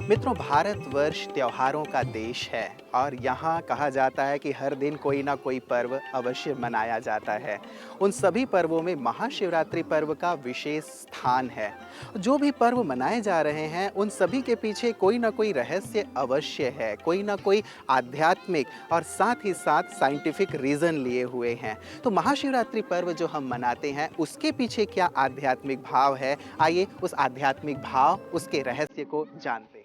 मित्रों, भारतवर्ष त्योहारों का देश है और यहाँ कहा जाता है कि हर दिन कोई ना कोई पर्व अवश्य मनाया जाता है। उन सभी पर्वों में महाशिवरात्रि पर्व का विशेष स्थान है। जो भी पर्व मनाए जा रहे हैं उन सभी के पीछे कोई ना कोई रहस्य अवश्य है, कोई ना कोई आध्यात्मिक और साथ ही साथ साइंटिफिक रीज़न लिए हुए हैं। तो महाशिवरात्रि पर्व जो हम मनाते हैं उसके पीछे क्या आध्यात्मिक भाव है, आइए उस आध्यात्मिक भाव, उसके रहस्य को जानते हैं।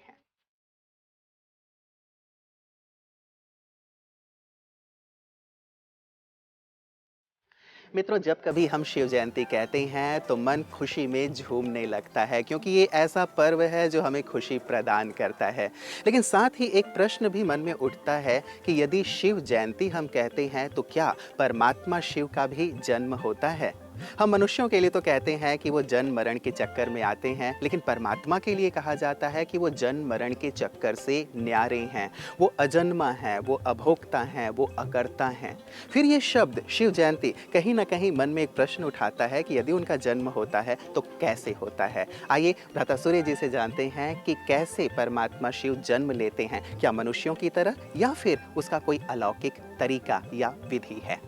मित्रों, जब कभी हम शिव जयंती कहते हैं तो मन खुशी में झूमने लगता है, क्योंकि ये ऐसा पर्व है जो हमें खुशी प्रदान करता है। लेकिन साथ ही एक प्रश्न भी मन में उठता है कि यदि शिव जयंती हम कहते हैं तो क्या परमात्मा शिव का भी जन्म होता है? हम मनुष्यों के लिए तो कहते हैं कि वो जन्म मरण के चक्कर में आते हैं, लेकिन परमात्मा के लिए कहा जाता है कि वो जन्म मरण के चक्कर से न्यारे हैं। वो अजन्मा हैं, वो अभोक्ता हैं, वो अकर्ता हैं। फिर ये शब्द शिव जयंती कहीं ना कहीं मन में एक प्रश्न उठाता है कि यदि उनका जन्म होता है तो कैसे होता है। आइए भ्राता सूर्य जी से जानते हैं कि कैसे परमात्मा शिव जन्म लेते हैं, क्या मनुष्यों की तरह या फिर उसका कोई अलौकिक तरीका या विधि है।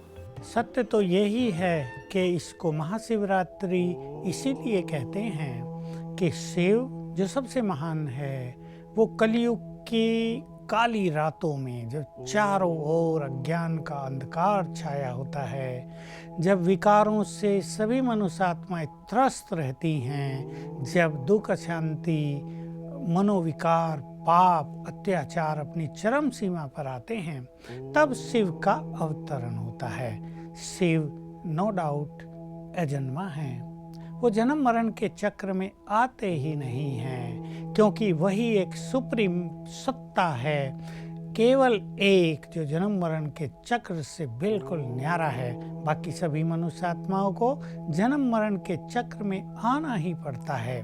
सत्य तो यही है कि इसको महाशिवरात्रि इसीलिए कहते हैं कि शिव जो सबसे महान है वो कलयुग की काली रातों में, जब चारों ओर अज्ञान का अंधकार छाया होता है, जब विकारों से सभी मनुष्य आत्माएं त्रस्त रहती हैं, जब दुख अशांति मनोविकार पाप अत्याचार अपनी चरम सीमा पर आते हैं, तब शिव का अवतरण होता है। शिव नो डाउट अजन्मा है, वो जन्म मरण के चक्र में आते ही नहीं हैं, क्योंकि वही एक सुप्रीम सत्ता है, केवल एक जो जन्म मरण के चक्र से बिल्कुल न्यारा है। बाकी सभी मनुष्य आत्माओं को जन्म मरण के चक्र में आना ही पड़ता है।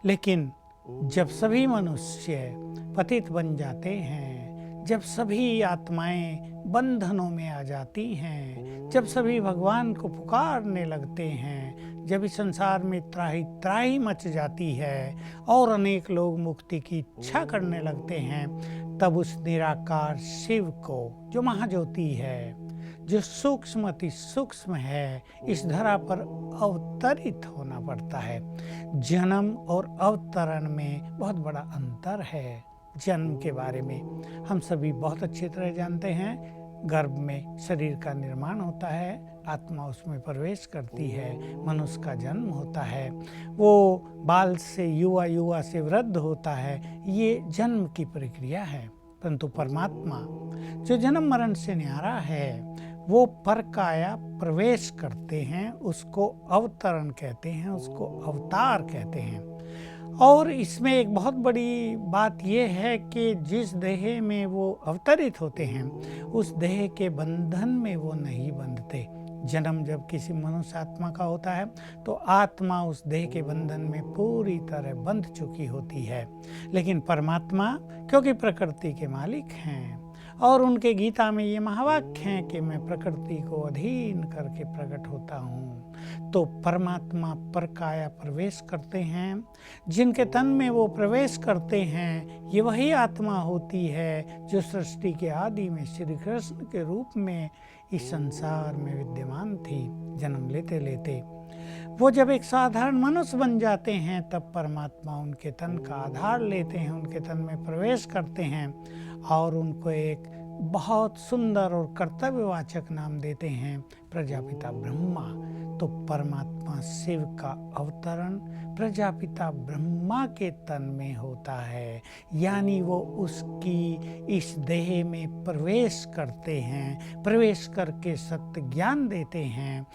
लेकिन जब सभी मनुष्य पतित बन जाते हैं, जब सभी आत्माएं बंधनों में आ जाती हैं, जब सभी भगवान को पुकारने लगते हैं, जब इस संसार में त्राही त्राही मच जाती है और अनेक लोग मुक्ति की इच्छा करने लगते हैं, तब उस निराकार शिव को, जो महाज्योति है, जो सूक्ष्म अति सूक्ष्म है, इस धरा पर अवतरित होना पड़ता है। जन्म और अवतरण में बहुत बड़ा अंतर है। जन्म के बारे में हम सभी बहुत अच्छी तरह जानते हैं। गर्भ में शरीर का निर्माण होता है, आत्मा उसमें प्रवेश करती है, मनुष्य का जन्म होता है, वो बाल से युवा, युवा से वृद्ध होता है। ये जन्म की प्रक्रिया है। परंतु परमात्मा जो जन्म मरण से न्यारा है, वो परकाया प्रवेश करते हैं, उसको अवतरण कहते हैं, उसको अवतार कहते हैं। और इसमें एक बहुत बड़ी बात यह है कि जिस देह में वो अवतरित होते हैं, उस देह के बंधन में वो नहीं बंधते। जन्म जब किसी मनुष्य आत्मा का होता है तो आत्मा उस देह के बंधन में पूरी तरह बंध चुकी होती है। लेकिन परमात्मा क्योंकि प्रकृति के मालिक हैं और उनके गीता में ये महावाक्य हैं कि मैं प्रकृति को अधीन करके प्रकट होता हूँ, तो परमात्मा परकाया प्रवेश करते हैं। जिनके तन में वो प्रवेश करते हैं, ये वही आत्मा होती है जो सृष्टि के आदि में श्री कृष्ण के रूप में इस संसार में विद्यमान थी। जन्म लेते लेते वो जब एक साधारण मनुष्य बन जाते हैं, तब परमात्मा उनके तन का आधार लेते हैं, उनके तन में प्रवेश करते हैं और उनको एक बहुत सुंदर और कर्तव्यवाचक नाम देते हैं, प्रजापिता ब्रह्मा। तो परमात्मा शिव का अवतरण प्रजापिता ब्रह्मा के तन में होता है, यानी वो उसकी इस देह में प्रवेश करते हैं, प्रवेश करके सत्य ज्ञान देते हैं।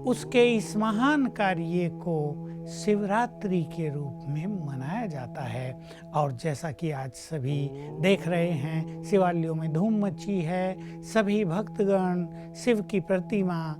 उसके इस महान कार्य को शिवरात्रि के रूप में मनाया जाता है। और जैसा कि आज सभी देख रहे हैं, शिवालयों में धूम मची है, सभी भक्तगण शिव की प्रतिमा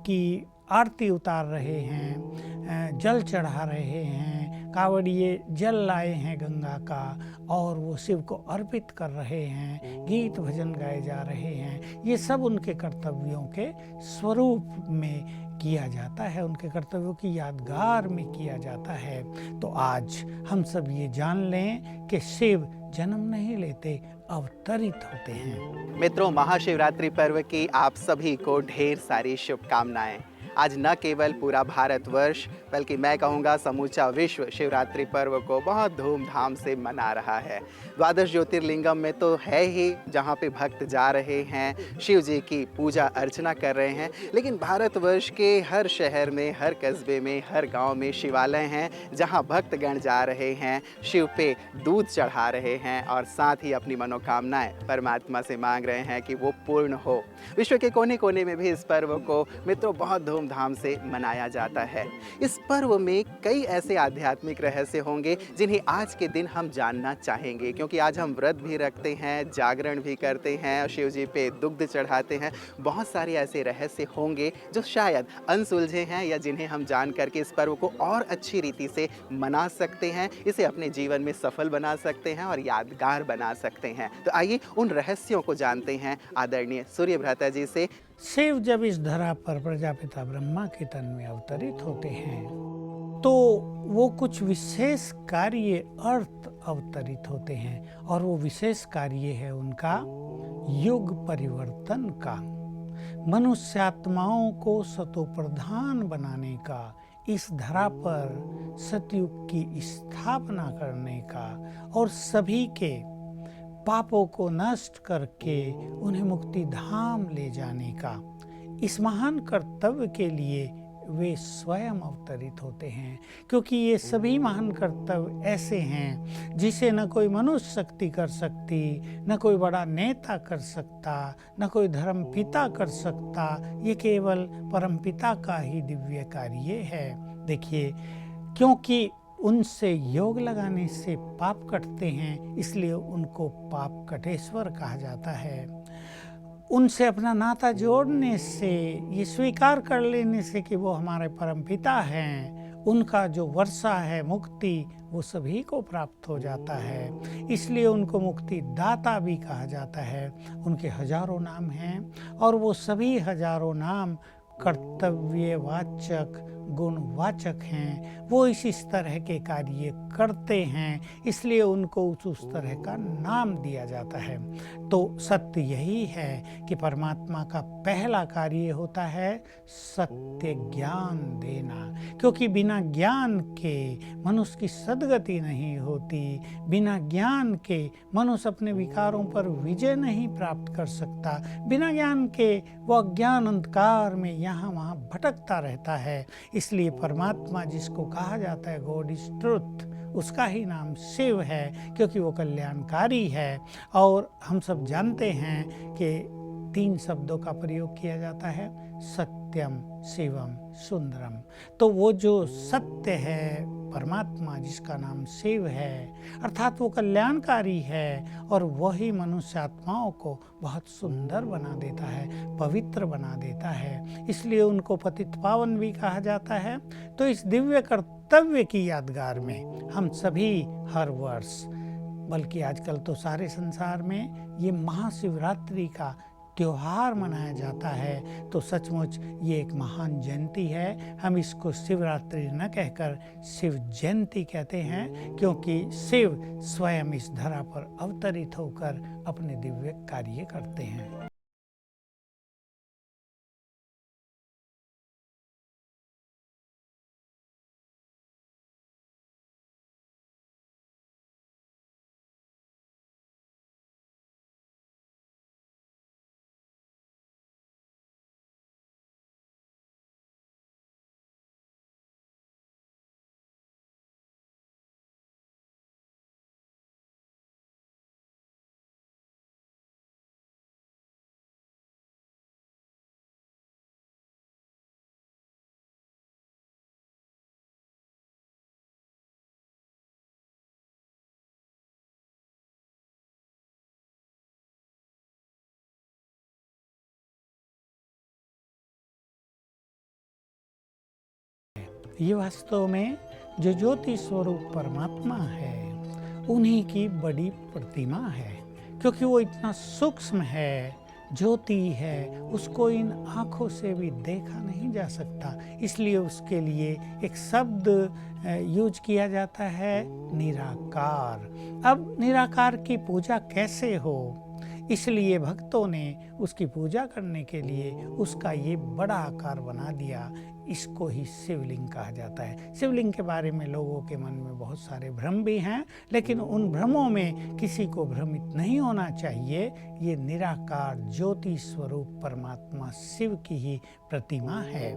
की आरती उतार रहे हैं, जल चढ़ा रहे हैं, कावड़िए जल लाए हैं गंगा का और वो शिव को अर्पित कर रहे हैं, गीत भजन गाए जा रहे हैं। ये सब उनके कर्तव्यों के स्वरूप में किया जाता है, उनके कर्तव्यों की यादगार में किया जाता है। तो आज हम सब ये जान लें कि शिव जन्म नहीं लेते, अवतरित होते हैं। मित्रों, महाशिवरात्रि पर्व की आप सभी को ढेर सारी शुभकामनाएं। आज न केवल पूरा भारतवर्ष बल्कि मैं कहूँगा समूचा विश्व शिवरात्रि पर्व को बहुत धूमधाम से मना रहा है। द्वादश ज्योतिर्लिंगम में तो है ही, जहाँ पे भक्त जा रहे हैं, शिव जी की पूजा अर्चना कर रहे हैं, लेकिन भारतवर्ष के हर शहर में, हर कस्बे में, हर गांव में शिवालय हैं जहाँ भक्तगण जा रहे हैं, शिव पे दूध चढ़ा रहे हैं और साथ ही अपनी मनोकामनाएं परमात्मा से मांग रहे हैं कि वो पूर्ण हो। विश्व के कोने कोने में भी इस पर्व को मित्रों बहुत धूमधाम से मनाया जाता है। इस पर्व में कई ऐसे आध्यात्मिक रहस्य होंगे जिन्हें आज के दिन हम जानना चाहेंगे, क्योंकि आज हम व्रत भी रखते हैं, जागरण भी करते हैं, शिव जी पे दुग्ध चढ़ाते हैं। बहुत सारे ऐसे रहस्य होंगे जो शायद अनसुलझे हैं या जिन्हें हम जान करके इस पर्व को और अच्छी रीति से मना सकते हैं, इसे अपने जीवन में सफल बना सकते हैं और यादगार बना सकते हैं। तो आइए उन रहस्यों को जानते हैं आदरणीय सूर्यभ्राता जी से। शिव जब इस धरा पर प्रजापिता ब्रह्मा के तन में अवतरित होते हैं तो वो कुछ विशेष कार्य अर्थ अवतरित होते हैं, और वो विशेष कार्य है उनका युग परिवर्तन का, मनुष्यात्माओं को सतोप्रधान बनाने का, इस धरा पर सतयुग की स्थापना करने का और सभी के पापों को नष्ट करके उन्हें मुक्ति धाम ले जाने का। इस महान कर्तव्य के लिए वे स्वयं अवतरित होते हैं, क्योंकि ये सभी महान कर्तव्य ऐसे हैं जिसे न कोई मनुष्य शक्ति कर सकती, न कोई बड़ा नेता कर सकता, न कोई धर्म पिता कर सकता। ये केवल परमपिता का ही दिव्य कार्य है। देखिए, क्योंकि उनसे योग लगाने से पाप कटते हैं, इसलिए उनको पाप कटेश्वर कहा जाता है। उनसे अपना नाता जोड़ने से, ये स्वीकार कर लेने से कि वो हमारे परमपिता हैं, उनका जो वर्षा है मुक्ति, वो सभी को प्राप्त हो जाता है। इसलिए उनको मुक्ति दाता भी कहा जाता है। उनके हजारों नाम हैं और वो सभी हजारों नाम कर्तव्यवाचक, गुणवाचक हैं। वो इस तरह के कार्य करते हैं, इसलिए उनको उस तरह का नाम दिया जाता है। तो सत्य यही है कि परमात्मा का पहला कार्य होता है सत्य ज्ञान देना, क्योंकि बिना ज्ञान के मनुष्य की सद्गति नहीं होती। बिना ज्ञान के मनुष्य अपने विकारों पर विजय नहीं प्राप्त कर सकता। बिना ज्ञान के वह अज्ञान अंधकार में यहाँ वहाँ भटकता रहता है। इसलिए परमात्मा, जिसको कहा जाता है गॉड इज ट्रुथ, उसका ही नाम शिव है, क्योंकि वो कल्याणकारी है। और हम सब जानते हैं कि 3 शब्दों का प्रयोग किया जाता है, सत्यम, शिवम, सुंदरम। तो वो जो सत्य है, परमात्मा जिसका नाम शिव है, अर्थात वो कल्याणकारी है, और वही मनुष्य आत्माओं को बहुत सुंदर बना देता है, पवित्र बना देता है। इसलिए उनको पतित पावन भी कहा जाता है। तो इस दिव्य कर्तव्य की यादगार में हम सभी हर वर्ष, बल्कि आजकल तो सारे संसार में, ये महाशिवरात्रि का त्योहार मनाया जाता है। तो सचमुच ये एक महान जयंती है। हम इसको शिवरात्रि न कहकर शिव जयंती कहते हैं, क्योंकि शिव स्वयं इस धरा पर अवतरित होकर अपने दिव्य कार्य करते हैं। ये वास्तव में जो ज्योति स्वरूप परमात्मा है उन्हीं की बड़ी प्रतिमा है, क्योंकि वो इतना सूक्ष्म है, ज्योति है, उसको इन आँखों से भी देखा नहीं जा सकता। इसलिए उसके लिए एक शब्द यूज किया जाता है, निराकार। अब निराकार की पूजा कैसे हो, इसलिए भक्तों ने उसकी पूजा करने के लिए उसका ये बड़ा आकार बना दिया। इसको ही शिवलिंग कहा जाता है। शिवलिंग के बारे में लोगों के मन में बहुत सारे भ्रम भी हैं, लेकिन उन भ्रमों में किसी को भ्रमित नहीं होना चाहिए। ये निराकार ज्योति स्वरूप परमात्मा शिव की ही प्रतिमा है।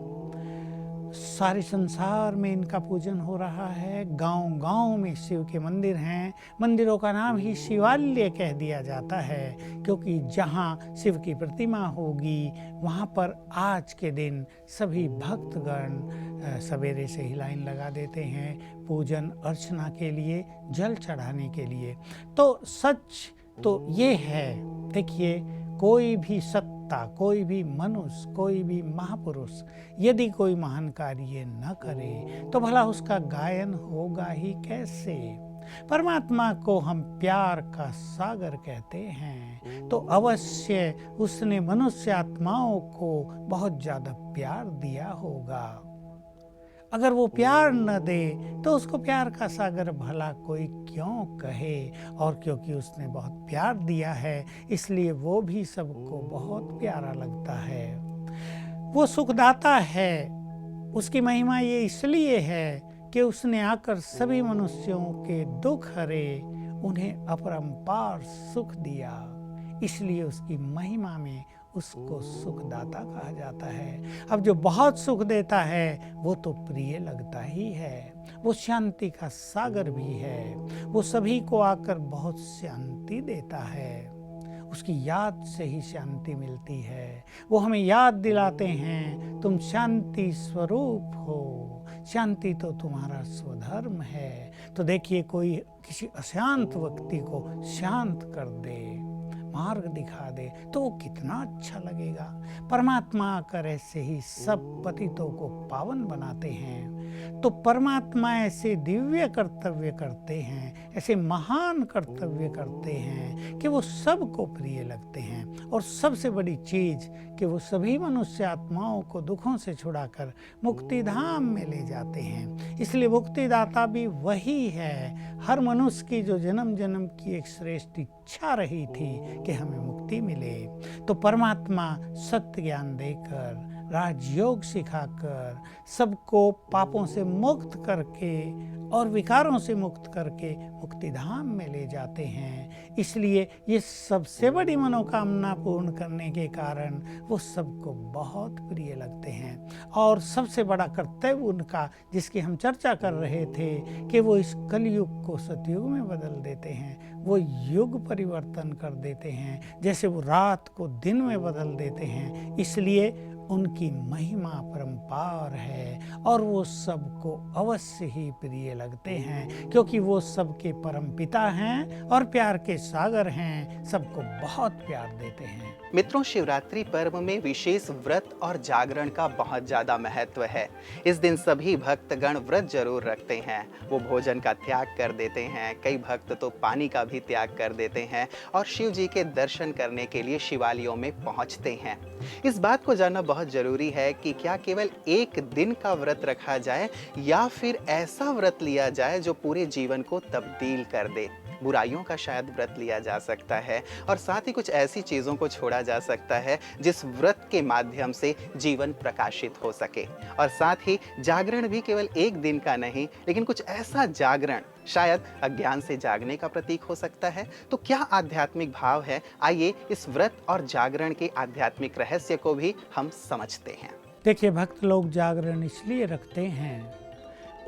सारे संसार में इनका पूजन हो रहा है। गांव-गांव में शिव के मंदिर हैं। मंदिरों का नाम ही शिवालय कह दिया जाता है, क्योंकि जहां शिव की प्रतिमा होगी वहां पर आज के दिन सभी भक्तगण सवेरे से ही लाइन लगा देते हैं पूजन अर्चना के लिए, जल चढ़ाने के लिए। तो सच तो ये है, देखिए, कोई भी सत्ता, कोई भी मनुष्य, कोई भी महापुरुष यदि कोई महान कार्य न करे तो भला उसका गायन होगा ही कैसे। परमात्मा को हम प्यार का सागर कहते हैं, तो अवश्य उसने मनुष्य आत्माओं को बहुत ज्यादा प्यार दिया होगा। अगर वो प्यार न दे तो उसको प्यार का सागर भला कोई क्यों कहे। और क्योंकि उसने बहुत प्यार दिया है इसलिए वो भी सबको बहुत प्यारा लगता है। वो सुखदाता है। उसकी महिमा ये इसलिए है कि उसने आकर सभी मनुष्यों के दुख हरे, उन्हें अपरंपार सुख दिया। इसलिए उसकी महिमा में उसको सुखदाता कहा जाता है। अब जो बहुत सुख देता है वो तो प्रिय लगता ही है। वो शांति का सागर भी है। वो सभी को आकर बहुत शांति देता है। उसकी याद से ही शांति मिलती है। वो हमें याद दिलाते हैं, तुम शांति स्वरूप हो, शांति तो तुम्हारा स्वधर्म है। तो देखिए, कोई किसी अशांत व्यक्ति को शांत कर दे, मार्ग दिखा दे, तो वो कितना अच्छा लगेगा। परमात्मा आकर ऐसे ही सब पतितों को पावन बनाते हैं। तो परमात्मा ऐसे दिव्य कर्तव्य करते हैं, ऐसे महान कर्तव्य करते हैं कि वो सबको प्रिय लगते हैं। और सबसे बड़ी चीज कि वो सभी मनुष्य आत्माओं को दुखों से छुड़ाकर मुक्ति धाम में ले जाते हैं। इसलिए मुक्तिदाता भी वही है। हर मनुष्य की जो जन्म जन्म की एक श्रेष्ठ इच्छा रही थी कि हमें मुक्ति मिले, तो परमात्मा सत्य ज्ञान देकर, राजयोग सिखाकर, सबको पापों से मुक्त करके और विकारों से मुक्त करके मुक्ति धाम में ले जाते हैं। इसलिए ये सबसे बड़ी मनोकामना पूर्ण करने के कारण वो सबको बहुत प्रिय लगते हैं। और सबसे बड़ा कर्तव्य उनका, जिसकी हम चर्चा कर रहे थे, कि वो इस कलयुग को सतयुग में बदल देते हैं। वो युग परिवर्तन कर देते हैं, जैसे वो रात को दिन में बदल देते हैं। इसलिए उनकी महिमा परंपार है और वो सबको अवश्य ही प्रिय लगते हैं, क्योंकि वो सबके परमपिता हैं और प्यार के सागर हैं, सबको बहुत प्यार देते हैं। मित्रों, शिवरात्रि पर्व में विशेष व्रत और जागरण का बहुत ज़्यादा महत्व है। इस दिन सभी भक्तगण व्रत जरूर रखते हैं। वो भोजन का त्याग कर देते हैं, कई भक्त तो पानी का भी त्याग कर देते हैं और शिव जी के दर्शन करने के लिए शिवालयों में पहुंचते हैं। इस बात को जानना बहुत ज़रूरी है कि क्या केवल एक दिन का व्रत रखा जाए या फिर ऐसा व्रत लिया जाए जो पूरे जीवन को तब्दील कर दे। बुराइयों का शायद व्रत लिया जा सकता है और साथ ही कुछ ऐसी चीज़ों को छोड़ा जा सकता है जिस व्रत के माध्यम से जीवन प्रकाशित हो सके। और साथ ही जागरण भी केवल एक दिन का नहीं, लेकिन कुछ ऐसा जागरण शायद अज्ञान से जागने का प्रतीक हो सकता है। तो क्या आध्यात्मिक भाव है, आइए इस व्रत और जागरण के आध्यात्मिक रहस्य को भी हम समझते हैं। देखिए, भक्त लोग जागरण इसलिए रखते हैं,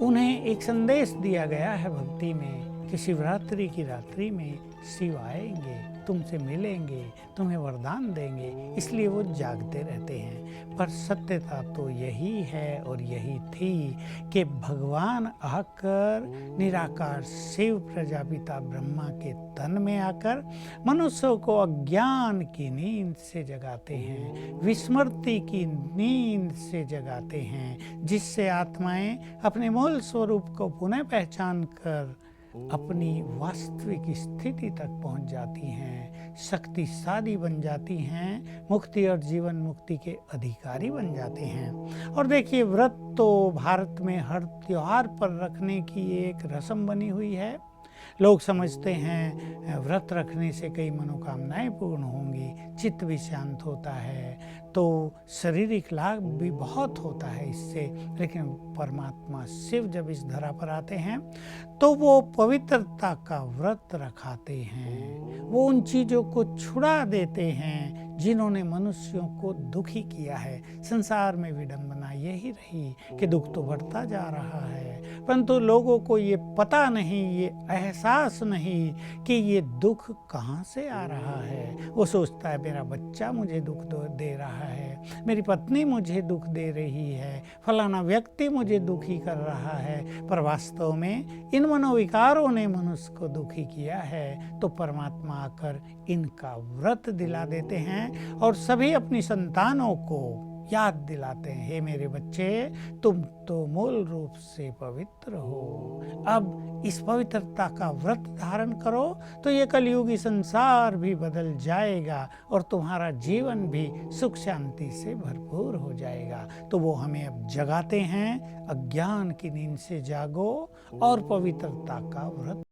उन्हें एक संदेश दिया गया है भक्ति में कि शिवरात्रि की रात्रि में शिव आएंगे, तुमसे मिलेंगे, तुम्हें वरदान देंगे, इसलिए वो जागते रहते हैं। पर सत्यता तो यही है और यही थी कि भगवान आकर निराकार शिव प्रजापिता ब्रह्मा के तन में आकर मनुष्यों को अज्ञान की नींद से जगाते हैं, विस्मृति की नींद से जगाते हैं, जिससे आत्माएं अपने मूल स्वरूप को पुनः पहचान कर अपनी वास्तविक स्थिति तक पहुंच जाती हैं, शक्तिशाली बन जाती हैं, मुक्ति और जीवन मुक्ति के अधिकारी बन जाते हैं। और देखिए, व्रत तो भारत में हर त्योहार पर रखने की एक रस्म बनी हुई है। लोग समझते हैं व्रत रखने से कई मनोकामनाएं पूर्ण होंगी, चित्त भी शांत होता है, तो शारीरिक लाभ भी बहुत होता है इससे। लेकिन परमात्मा शिव जब इस धरा पर आते हैं तो वो पवित्रता का व्रत रखाते हैं, वो उन चीज़ों को छुड़ा देते हैं जिन्होंने मनुष्यों को दुखी किया है। संसार में विडंबना यही रही कि दुख तो बढ़ता जा रहा है, परंतु लोगों को ये पता नहीं, ये एहसास नहीं कि ये दुख कहाँ से आ रहा है। वो सोचता है मेरा बच्चा मुझे दुख दे रहा है, मेरी पत्नी मुझे दुख दे रही है, फलाना व्यक्ति मुझे दुखी कर रहा है। पर वास्तव में इन मनोविकारों ने मनुष्य को दुखी किया है। तो परमात्मा आकर इनका व्रत दिला देते हैं और सभी अपनी संतानों को याद दिलाते हैं, हे मेरे बच्चे, तुम तो मूल रूप से पवित्र हो। अब इस पवित्रता का व्रत धारण करो तो ये कलयुगी संसार भी बदल जाएगा और तुम्हारा जीवन भी सुख शांति से भरपूर हो जाएगा। तो वो हमें अब जगाते हैं, अज्ञान की नींद से जागो और पवित्रता का व्रत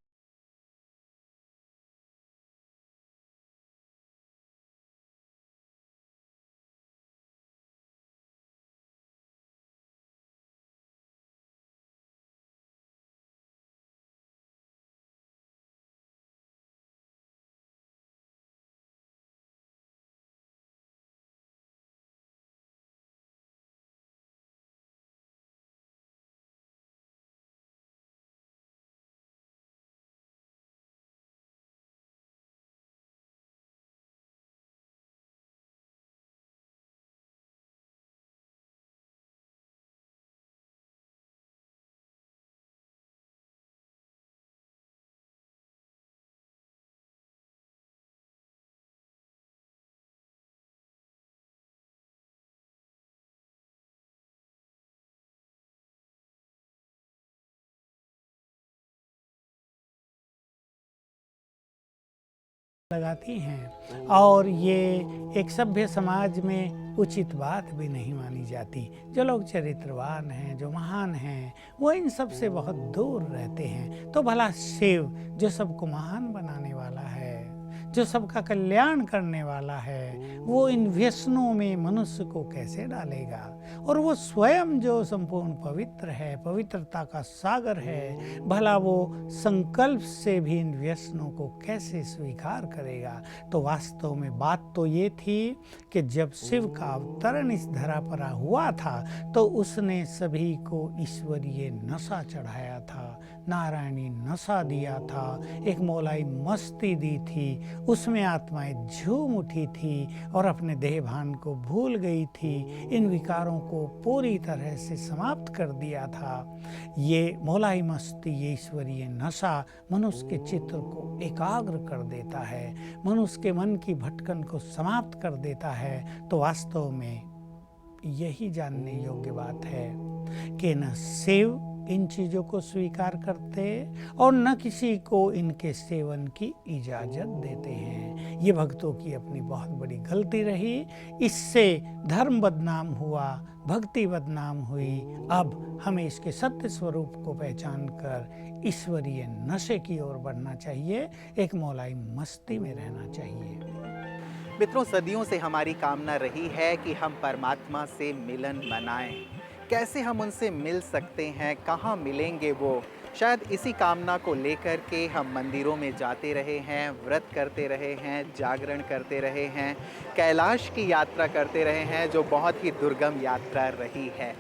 लगाती हैं। और ये एक सभ्य समाज में उचित बात भी नहीं मानी जाती। जो लोग चरित्रवान हैं, जो महान हैं, वो इन सब से बहुत दूर रहते हैं। तो भला शिव जो सबको महान बनाने वाला है, जो सबका कल्याण करने वाला है, वो इन व्यसनों में मनुष्य को कैसे डालेगा? और वो स्वयं जो संपूर्ण पवित्र है, पवित्रता का सागर है, भला वो संकल्प से भी इन व्यसनों को कैसे स्वीकार करेगा? तो वास्तव में बात तो ये थी कि जब शिव का अवतरण इस धरा पर हुआ था तो उसने सभी को ईश्वरीय नशा चढ़ाया था, नारायणी नशा दिया था, एक मौलाई मस्ती दी थी, उसमें आत्माएं झूम उठी थी और अपने देह भान को भूल गई थी, इन विकारों को पूरी तरह से समाप्त कर दिया था। ये मौलाई मस्ती, ये ईश्वरीय नशा मनुष्य के चित्त को एकाग्र कर देता है, मनुष्य के मन की भटकन को समाप्त कर देता है। तो वास्तव में यही जानने योग्य बात है कि न शिव इन चीज़ों को स्वीकार करते और न किसी को इनके सेवन की इजाज़त देते हैं। ये भक्तों की अपनी बहुत बड़ी गलती रही। इससे धर्म बदनाम हुआ, भक्ति बदनाम हुई। अब हमें इसके सत्य स्वरूप को पहचान कर ईश्वरीय नशे की ओर बढ़ना चाहिए, एक मौलाई मस्ती में रहना चाहिए। मित्रों, सदियों से हमारी कामना रही है कि हम परमात्मा से मिलन मनाएं। कैसे हम उनसे मिल सकते हैं, कहाँ मिलेंगे वो? शायद इसी कामना को लेकर के हम मंदिरों में जाते रहे हैं, व्रत करते रहे हैं, जागरण करते रहे हैं, कैलाश की यात्रा करते रहे हैं, जो बहुत ही दुर्गम यात्रा रही है।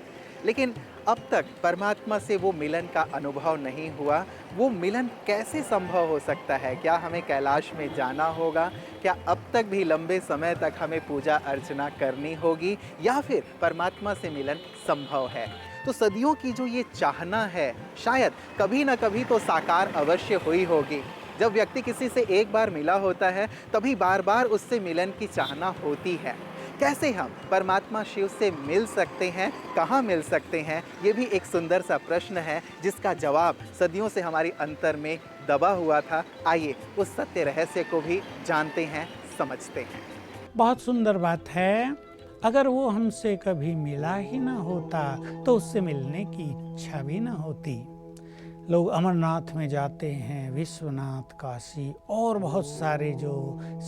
लेकिन अब तक परमात्मा से वो मिलन का अनुभव नहीं हुआ, वो मिलन कैसे संभव हो सकता है? क्या हमें कैलाश में जाना होगा? क्या अब तक भी लंबे समय तक हमें पूजा अर्चना करनी होगी, या फिर परमात्मा से मिलन संभव है? तो सदियों की जो ये चाहना है, शायद कभी ना कभी तो साकार अवश्य हुई होगी। जब व्यक्ति किसी से एक बार मिला होता है, तभी बार बार उससे मिलन की चाहना होती है। कैसे हम परमात्मा शिव से मिल सकते हैं, कहाँ मिल सकते हैं, ये भी एक सुंदर सा प्रश्न है, जिसका जवाब सदियों से हमारी अंतर में दबा हुआ था। आइए उस सत्य रहस्य को भी जानते हैं, समझते हैं। बहुत सुंदर बात है। अगर वो हमसे कभी मिला ही ना होता तो उससे मिलने की इच्छा भी ना होती। लोग अमरनाथ में जाते हैं, विश्वनाथ, काशी और बहुत सारे जो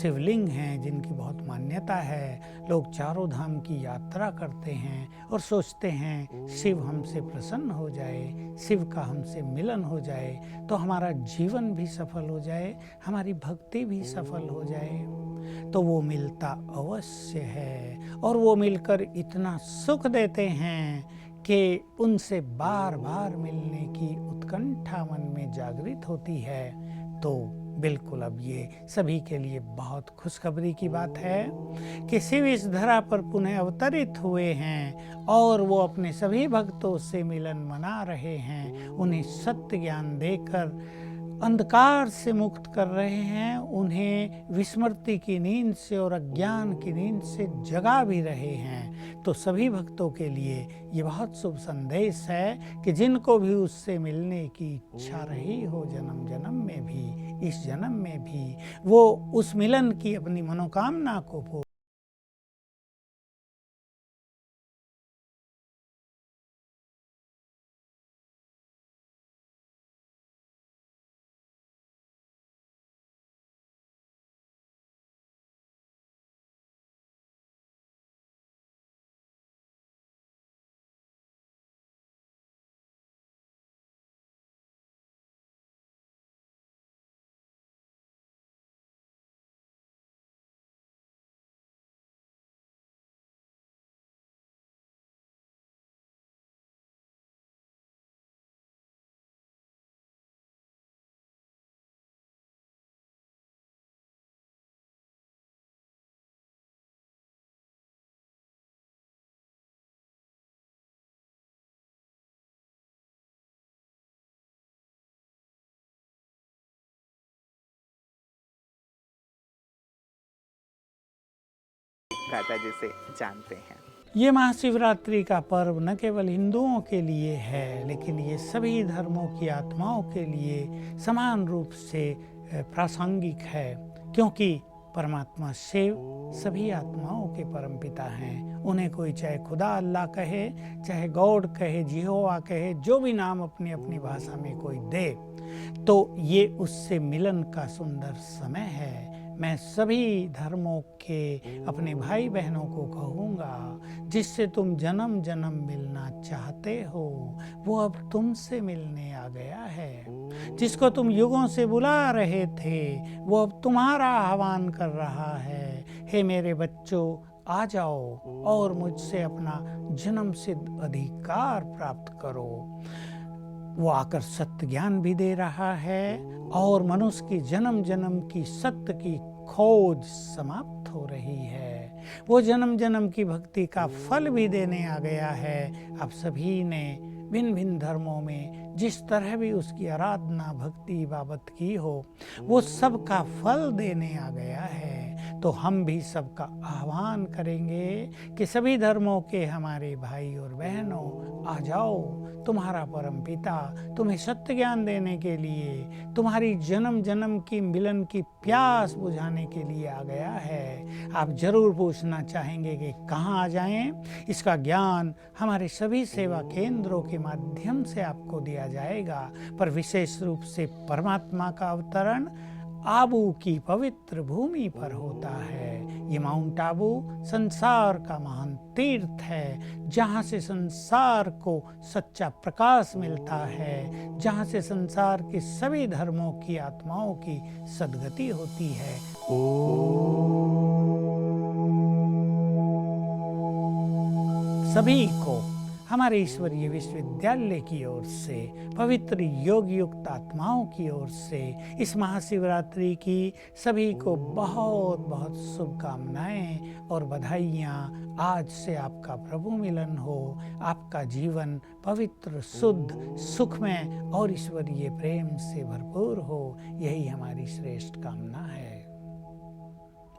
शिवलिंग हैं जिनकी बहुत मान्यता है। लोग चारों धाम की यात्रा करते हैं और सोचते हैं शिव हमसे प्रसन्न हो जाए, शिव का हमसे मिलन हो जाए तो हमारा जीवन भी सफल हो जाए, हमारी भक्ति भी सफल हो जाए। तो वो मिलता अवश्य है और वो मिलकर इतना सुख देते हैं कि उनसे बार बार मिलने की उत्कंठा मन में जागृत होती है। तो बिल्कुल अब ये सभी के लिए बहुत खुशखबरी की बात है कि शिव इस धरा पर पुनः अवतरित हुए हैं और वो अपने सभी भक्तों से मिलन मना रहे हैं, उन्हें सत्य ज्ञान देकर अंधकार से मुक्त कर रहे हैं, उन्हें विस्मृति की नींद से और अज्ञान की नींद से जगा भी रहे हैं। तो सभी भक्तों के लिए ये बहुत शुभ संदेश है कि जिनको भी उससे मिलने की इच्छा रही हो जन्म जन्म में भी, इस जन्म में भी, वो उस मिलन की अपनी मनोकामना को पूर्ण दादा जी से जानते हैं। ये महाशिवरात्रि का पर्व न केवल हिंदुओं के लिए है, लेकिन ये सभी धर्मों की आत्माओं के लिए समान रूप से प्रासंगिक है, क्योंकि परमात्मा शिव सभी आत्माओं के परमपिता हैं। उन्हें कोई चाहे खुदा अल्लाह कहे, चाहे गॉड कहे, जिहोवा कहे, जो भी नाम अपनी अपनी भाषा में कोई दे, तो ये उससे मिलन का सुंदर समय है। मैं सभी धर्मों के अपने भाई बहनों को कहूँगा, जिससे तुम जन्म जन्म मिलना चाहते हो वो अब तुमसे मिलने आ गया है। जिसको तुम युगों से बुला रहे थे वो अब तुम्हारा आह्वान कर रहा है। हे मेरे बच्चों, आ जाओ और मुझसे अपना जन्म सिद्ध अधिकार प्राप्त करो। वो आकर सत्य ज्ञान भी दे रहा है और मनुष्य की जन्म जन्म की सत्य की खोज समाप्त हो रही है। वो जन्म जन्म की भक्ति का फल भी देने आ गया है। अब सभी ने भिन्न भिन्न धर्मों में जिस तरह भी उसकी आराधना भक्ति इबादत की हो, वो सबका फल देने आ गया है। तो हम भी सबका आह्वान करेंगे कि सभी धर्मों के हमारे भाई और बहनों, आ जाओ, तुम्हारा परम पिता तुम्हें सत्य ज्ञान देने के लिए, तुम्हारी जन्म जन्म की मिलन की प्यास बुझाने के लिए आ गया है। आप जरूर पूछना चाहेंगे कि कहाँ आ जाएं? इसका ज्ञान हमारे सभी सेवा केंद्रों के माध्यम से आपको दिया जाएगा, पर विशेष रूप से परमात्मा का अवतरण आबू की पवित्र भूमि पर होता है। ये माउंट आबू संसार का महान तीर्थ है, जहाँ से संसार को सच्चा प्रकाश मिलता है, जहाँ से संसार के सभी धर्मों की आत्माओं की सद्गति होती है। सभी को हमारे ईश्वरीय विश्वविद्यालय की ओर से, पवित्र योग युक्त आत्माओं की ओर से इस महाशिवरात्रि की सभी को बहुत बहुत शुभकामनाएं और बधाइयाँ। आज से आपका प्रभु मिलन हो, आपका जीवन पवित्र, शुद्ध, सुखमय और ईश्वरीय प्रेम से भरपूर हो, यही हमारी श्रेष्ठ कामना है।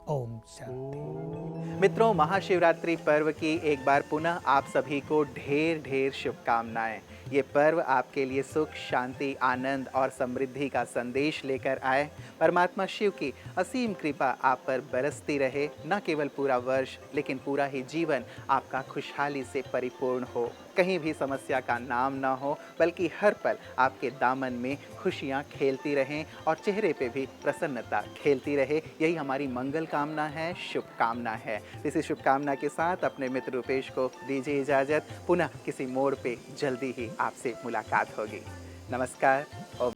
ओम शांति। मित्रों, महाशिवरात्रि पर्व की एक बार पुनः आप सभी को ढेर ढेर शुभकामनाएं। ये पर्व आपके लिए सुख, शांति, आनंद और समृद्धि का संदेश लेकर आए। परमात्मा शिव की असीम कृपा आप पर बरसती रहे। न केवल पूरा वर्ष लेकिन पूरा ही जीवन आपका खुशहाली से परिपूर्ण हो। कहीं भी समस्या का नाम ना हो, बल्कि हर पल आपके दामन में खुशियाँ खेलती रहें और चेहरे पे भी प्रसन्नता खेलती रहे। यही हमारी मंगल कामना है, शुभकामना है। इसी शुभकामना के साथ अपने मित्र रूपेश को दीजिए इजाज़त। पुनः किसी मोड़ पे जल्दी ही आपसे मुलाकात होगी। नमस्कार। ओम